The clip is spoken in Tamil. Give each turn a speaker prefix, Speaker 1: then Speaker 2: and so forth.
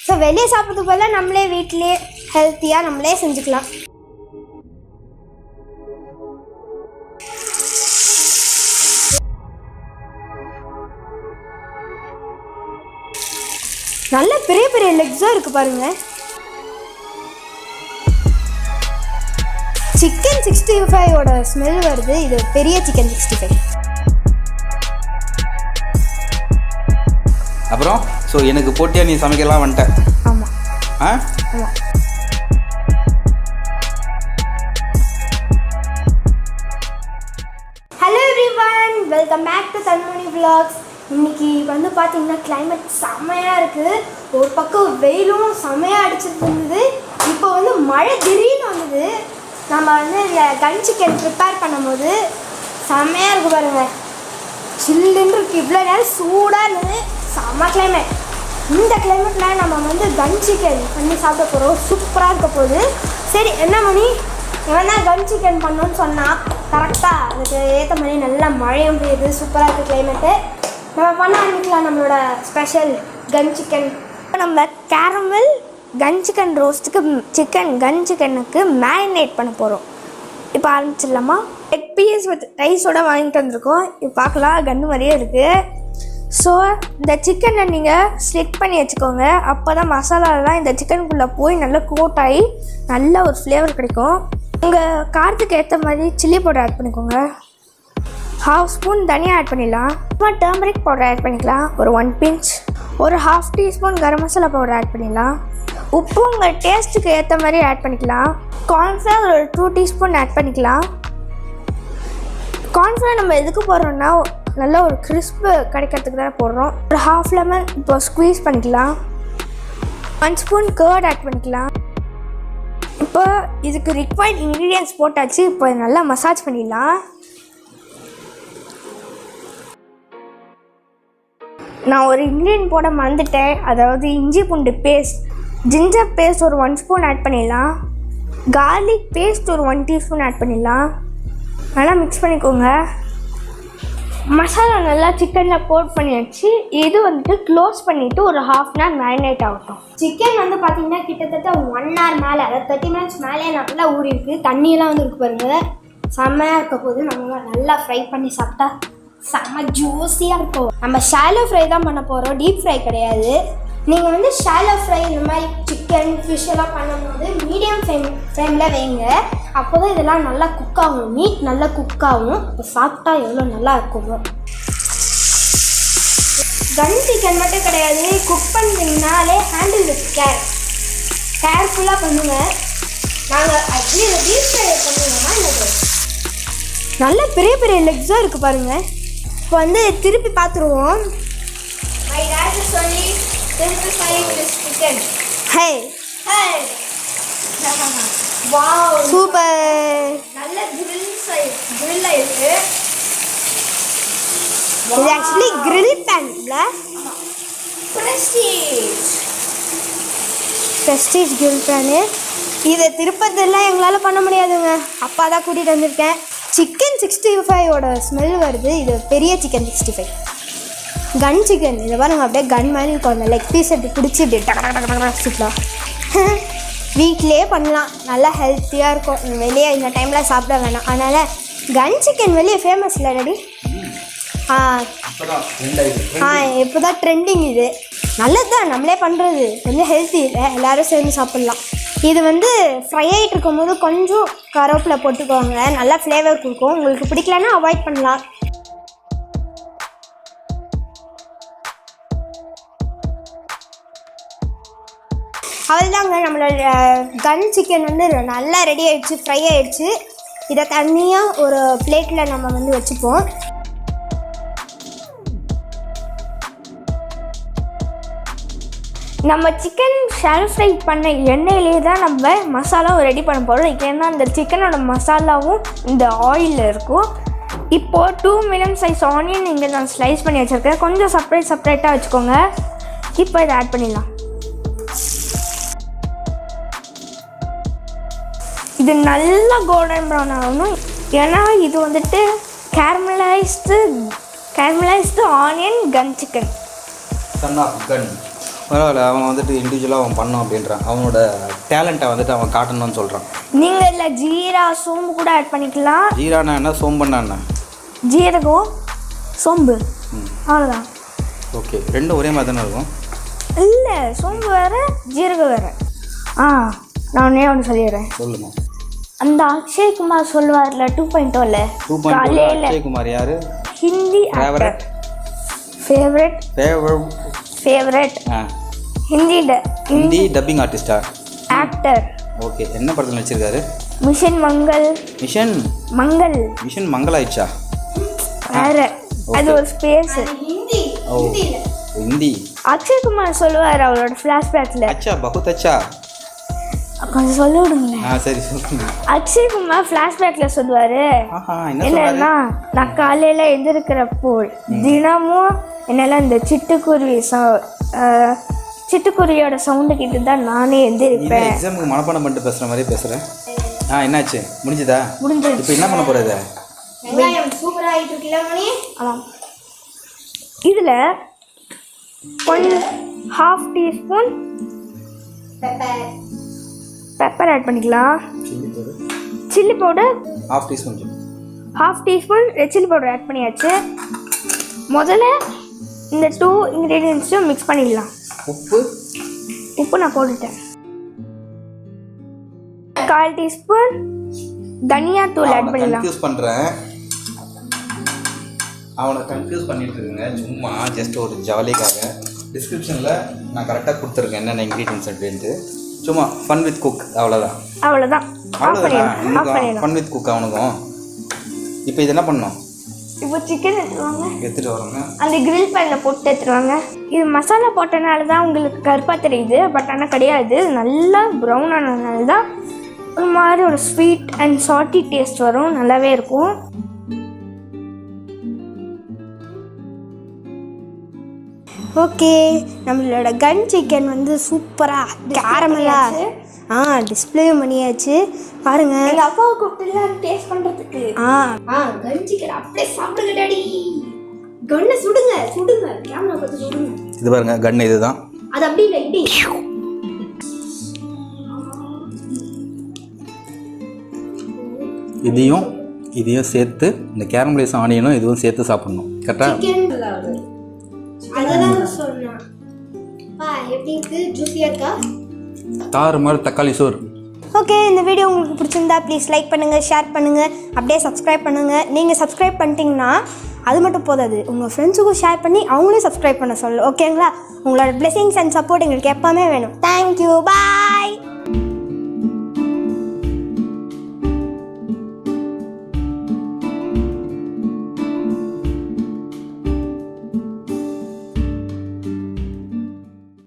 Speaker 1: ஸோ வெளியே சாப்பிட்றது போல நம்மளே வீட்டிலே ஹெல்த்தியாக நம்மளே செஞ்சுக்கலாம். நல்ல பெரிய பெரிய லெக்ஸாக இருக்குது பாருங்கள். சிக்கன் 65ஓட ஸ்மெல் வருது. இது பெரிய சிக்கன் 65.
Speaker 2: அப்புறம் ஸோ எனக்கு போட்டியா நீ சமைக்கலாம் வந்துட்டேன்.
Speaker 1: ஆமாம்
Speaker 2: ஆமாம்.
Speaker 1: Hello everyone, welcome back to Thanmani vlogs. இன்னைக்கு வந்து பார்த்தீங்கன்னா கிளைமேட் செம்மையாக இருக்குது. ஒரு பக்கம் வெயிலும் செம்மையாக அடிச்சுட்டு இருந்தது. இப்போ வந்து மழை திடீர்னு வந்தது. நம்ம வந்து இந்த கன் சிக்கன் ப்ரிப்பேர் பண்ணும்போது செம்மையாக இருக்குது பாருங்கள். சில்லுன்னு இருக்குது. இவ்வளோ நேரம் சூடாக இருந்தது. செம்ம கிளைமேட். இந்த கிளைமேட்டில் நம்ம வந்து கன் சிக்கன் பண்ணி சாப்பிட போகிறோம். சூப்பராக இருக்க போகுது. சரி, என்ன மணி ஏன்னா கன் சிக்கன் பண்ணோன்னு சொன்னால் கரெக்டாக அதுக்கு ஏற்ற மாதிரி நல்லா மழையும் பெய்யுது. சூப்பராக இருக்குது கிளைமேட்டு. நம்ம பண்ண ஆரம்பிக்கலாம் நம்மளோட ஸ்பெஷல் கன் சிக்கன். இப்போ நம்ம கேரமல் கன் சிக்கன் ரோஸ்ட்டுக்கு கன் சிக்கனுக்கு மேரினேட் பண்ண போகிறோம். இப்போ ஆரம்பிச்சிடலாமா? எக் பீஸ் வித் ரைஸோடு வாங்கிட்டு வந்திருக்கோம். இப்போ பார்க்கலாம், கன்று மாதிரியே இருக்குது. ஸோ இந்த சிக்கனை நீங்கள் ஸ்லிட் பண்ணி வச்சுக்கோங்க. அப்போ தான் மசாலாலாம் இந்த சிக்கனுக்குள்ளே போய் நல்லா கோட் ஆகி நல்ல ஒரு ஃப்ளேவர் கிடைக்கும். உங்கள் காரத்துக்கு ஏற்ற மாதிரி சில்லி பவுடர் ஆட் பண்ணிக்கோங்க. 1/2 ஸ்பூன் தனியாக ஆட் பண்ணிடலாம். அப்புறம் டர்மரிக் பவுடர் ஆட் பண்ணிக்கலாம் ஒரு 1 பிஞ்ச். ஒரு 1/2 teaspoon garam masala powder add பண்ணிடலாம். உப்பு உங்கள் டேஸ்ட்டுக்கு ஏற்ற மாதிரி ஆட் பண்ணிக்கலாம். கார்ன்ஃப்ளவர் ஒரு 2 டீஸ்பூன் ஆட் பண்ணிக்கலாம். கார்ன்ஃப்ளவர் நம்ம எதுக்கு போடுறோன்னா நல்ல ஒரு கிறிஸ்பு கிடைக்கிறதுக்கு தான் போடுறோம். ஒரு 1/2 லெமன் இப்போ ஸ்குவீஸ் பண்ணிக்கலாம். 1 ஸ்பூன் கர்ட் ஆட் பண்ணிக்கலாம். இப்போ இதுக்கு ரிக்வைர்ட் இன்க்ரீடியன்ட்ஸ் போட்டாச்சு. இப்போ நல்லா மசாஜ் பண்ணிடலாம். நான் ஒரு இன்க்ரீடியன்ட் போட மறந்துட்டேன். அதாவது இஞ்சி பூண்டு பேஸ்ட், ஜிஞ்சர் பேஸ்ட் ஒரு 1 ஸ்பூன் ஆட் பண்ணிடலாம். கார்லிக் பேஸ்ட் ஒரு 1 டீஸ்பூன் ஆட் பண்ணிடலாம். நல்லா மிக்ஸ் பண்ணிக்கோங்க. மசாலா நல்லா சிக்கனில் கோட் பண்ணியாச்சு. இது வந்துட்டு க்ளோஸ் பண்ணிவிட்டு ஒரு 1/2 hour மேரினேட் ஆகட்டும். சிக்கன் வந்து பார்த்திங்கன்னா கிட்டத்தட்ட 1 hour மேலே, அதாவது 30 minutes மேலே நல்லா ஊறி இருக்குது. தண்ணியெல்லாம் வந்து இருக்கு பாருங்கள். செம்மையாக இருக்க போது நம்ம நல்லா ஃப்ரை பண்ணி சாப்பிட்டா செம்ம ஜூஸியாக இருக்கும். நம்ம ஷாலோ ஃப்ரை தான் பண்ண போகிறோம், டீப் ஃப்ரை கிடையாது. நீங்கள் வந்து ஷாலோ ஃப்ரை இந்த மாதிரி சிக்கன் ஃபிஷ் எல்லாம் பண்ணும்போது மீடியம் ஃப்ளேமில் வைங்க. அப்போ தான் இதெல்லாம் நல்லா குக் ஆகும். மீட் நல்லா குக் ஆகும். இப்போ சாப்பிட்டா எவ்வளோ நல்லா இருக்கும். கன் சிக்கன் மட்டும் கிடையாது, குக் பண்ணுறீங்கனாலே ஹேண்டில் வித் கேர்ஃபுல்லாக பண்ணுங்கள். நாங்கள் ஆக்சுவலி இதை டீப் ஃப்ரை பண்ணுவோமா எனக்கு நல்ல பெரிய பெரிய லெக்ஸாக இருக்குது பாருங்கள். இப்போ வந்து திருப்பி பார்த்துருவோம். மை டாட் சொல்லி திருப்பி fry this chicken. Hey hey wow, super. நல்ல கிரில் ஆயிருக்கு. இது ஆக்சுவலி கிரில் பேன் இல்லை, ப்ரெஸ்டீஜ் கிரில் பேனு. இதை திருப்பதெல்லாம் எங்களால் பண்ண முடியாதுங்க. அப்பா தான் கூட்டிகிட்டு வந்திருக்கேன். சிக்கன் 65ஓட ஸ்மெல் வருது. இது பெரிய சிக்கன் 65 கன் சிக்கன். இதை பாருங்க, அப்படியே கன் மாதிரி இருக்கும். அந்த லெக் பீஸ் அப்படி பிடிச்சி இப்படி டக்கலாம். வீட்டிலே பண்ணலாம், நல்லா ஹெல்த்தியாக இருக்கும். வெளியே இந்த டைமில் சாப்பிட வேணாம். அதனால் கன் சிக்கன் வெளியே ஃபேமஸ் இல்லை ரெடி. இப்போ தான் ட்ரெண்டிங். இது நல்லது தான், நம்மளே பண்ணுறது கொஞ்சம் ஹெல்த்தி இல்லை, எல்லோரும் சேர்ந்து சாப்பிட்லாம். இது வந்து ஃப்ரை ஆகிட்டு இருக்கும்போது கொஞ்சம் கருவேப்பிலை போட்டுக்கோங்க, நல்லா ஃப்ளேவர் கொடுக்கும். உங்களுக்கு பிடிக்கலன்னா அவாய்ட் பண்ணலாம். அவ்வளோதாங்க, நம்மளோட கன் சிக்கன் வந்து நல்லா ரெடி ஆகிடுச்சு, ஃப்ரை ஆகிடுச்சு. இதை தனியாக ஒரு பிளேட்டில் நம்ம வந்து வச்சுப்போம். நம்ம சிக்கன் ஷாலோ ஃப்ரை பண்ண எண்ணெயிலே தான் நம்ம மசாலாவும் ரெடி பண்ண போகிறோம். ஏன்னா அந்த சிக்கனோட மசாலாவும் இந்த ஆயிலில் இருக்கும். இப்போது 2 மீடியம் சைஸ் ஆனியன் இங்கே நான் ஸ்லைஸ் பண்ணி வச்சுருக்கேன். கொஞ்சம் செப்பரேட்டாக வச்சுக்கோங்க. இப்போ இதை ஆட் பண்ணிடலாம். இது நல்லா கோல்டன் ப்ரௌன் ஆகணும். ஏன்னா இது வந்துட்டு caramelised onion gun chicken.
Speaker 2: Son of gun. பரவாயில்ல, அவன் வந்துட்டு இண்டிவிஜுவலாக அவன் பண்ணோம் அப்படின்றான். அவனோட டேலண்ட்டை வந்துட்டு அவன் காட்டணும்னு சொல்கிறான்.
Speaker 1: நீங்கள் இதில் ஜீரா சோம்பு கூட ஆட் பண்ணிக்கலாம்.
Speaker 2: ஜீரானா என்ன, சோம்புன்னா என்ன?
Speaker 1: ஜீரகம் சோம்பு அவ்வளோதான்.
Speaker 2: ஓகே, ரெண்டும் ஒரே மாதிரி தானே இருக்கும்?
Speaker 1: இல்லை, சோம்பு வேறு ஜீரகம் வேறு. நான் ஒன்று சொல்லிடுறேன்.
Speaker 2: சொல்லுங்கள்.
Speaker 1: அந்த அக்ஷய்குமார் சொல்லுவார்ல 2.0
Speaker 2: 2.0 அக்ஷய்குமார் யார்?
Speaker 1: ஹிந்தி
Speaker 2: ஃபேவரட் ஹிந்தி டப்பிங் ஆர்டிஸ்டா?
Speaker 1: ஆக்டர்.
Speaker 2: ஓகே, என்ன படத்தில் நடிச்சிருக்காரு?
Speaker 1: மிஷன்
Speaker 2: மங்கள் ஆயிடுச்சா?
Speaker 1: வேற அது ஒரு ஸ்பேஸ்.
Speaker 2: ஹிந்தி.
Speaker 1: அக்ஷய்குமார் சொல்லுவார் அவரோட ஃப்ளாஷ்பேக்ல.
Speaker 2: அச்சா பகுத் அச்சா,
Speaker 1: கொஞ்சம் சொல்ல விடுங்களேன்.
Speaker 2: சரி சொல்லுங்க.
Speaker 1: அக்ஷய்குமார் ஃப்ளாஷ்பேக்ல சொல்லுவாரு என்னன்னா, நான் காலையில எந்திருக்கிறப்போ தினமும் என்னால இந்த சிட்டுக்குருவியோட சவுண்டு கிட்ட தான் நானே எந்திருப்பேன்.
Speaker 2: எக்ஸாமுக்கு மனப்பாடம் பண்ணிட்டு பேசுற மாதிரி பேசுறேன். என்னாச்சு, முடிஞ்சதா?
Speaker 1: முடிஞ்சது.
Speaker 2: இப்போ என்ன பண்ண போறது?
Speaker 1: சூப்பரா ஆயிட்டு இருக்குல்ல மணி? ஆமாம். இதுல கொஞ்சம் 1/2 டீஸ்பூன் பெப்பர் ஆட் பண்ணிக்கலாம். Chilli powder 1/2 teaspoon red chilli powder add பண்ணியாச்சு. முதல்ல இந்த 2 இன்க்ரீடியன்ஸும் மிக்ஸ் பண்ணிடலாம். உப்பு நான் போட்டுட்டேன். 1/4 டீஸ்பூன் தனியா தூள் ஆட் பண்ணிடலாம்.
Speaker 2: அவனை கன்ஃபியூஸ் பண்ணிட்டு இருக்குங்க, சும்மா ஜஸ்ட் ஒரு ஜாலிக்காக. டிஸ்கிரிப்ஷனில் நான் கரெக்டாக கொடுத்துருக்கேன் என்னென்ன இன்க்ரீடியன்ஸ் அப்படின்ட்டு. சும்மா ஃபன் வித் குக், அவ்வளோதான். ஃபன் வித் குக் அவனுக்கும். இப்போ இது என்ன பண்ணோம்?
Speaker 1: இப்போ சிக்கன்
Speaker 2: எடுத்துகிட்டு வரோங்க.
Speaker 1: அந்த கிரில் பேனில் போட்டு எடுத்துருவாங்க. இது மசாலா போட்டனால தான் உங்களுக்கு கருப்பாக தெரியுது, பட் ஆனால் கிடையாது. நல்லா ப்ரௌன் ஆனதுனால தான் ஒரு மாதிரி ஒரு ஸ்வீட் அண்ட் சால்ட்டி டேஸ்ட் வரும். நல்லாவே இருக்கும். ஓகே, நம்மளோட கன் சிக்கன் வந்து சூப்பராக கேரமலாக டிஸ்பிளே பண்ணியாச்சு. பாருங்க, எங்கள் அப்பாவை கூப்பிட்டுலாம் டேஸ்ட் பண்ணுறதுக்கு. கன் சிக்கன் அப்படியே சாப்பிடுங்க டாடி. கன்னை சுடுங்க கேமரா பார்த்து சுடுங்க.
Speaker 2: இது பாருங்க, கன் இதுதான்.
Speaker 1: அது அப்படி இல்லை, இப்படி.
Speaker 2: இதையும் சேர்த்து இந்த கேரமலைஸ் ஆனியனும் இதுவும் சேர்த்து சாப்பிடணும். கரெக்டாக?
Speaker 1: அதெல்லாம் சொன்னேன். எப்படி இருக்கு? ஜூஸியாக இருக்கா?
Speaker 2: தாறு மாதிரி தக்காளி சோறு.
Speaker 1: ஓகே, இந்த வீடியோ உங்களுக்கு பிடிச்சிருந்தா ப்ளீஸ் லைக் பண்ணுங்கள், ஷேர் பண்ணுங்கள், அப்படியே சப்ஸ்கிரைப் பண்ணுங்கள். நீங்கள் சப்ஸ்கிரைப் பண்ணிட்டீங்கன்னா அது மட்டும் போதாது, உங்கள் ஃப்ரெண்ட்ஸுக்கும் ஷேர் பண்ணி அவங்களையும் சப்ஸ்கிரைப் பண்ண சொல்லு. ஓகேங்களா? உங்களோட பிளெஸிங்ஸ் அண்ட் சப்போர்ட் எங்களுக்கு எப்போவுமே வேணும். தேங்க்யூ, பாய்.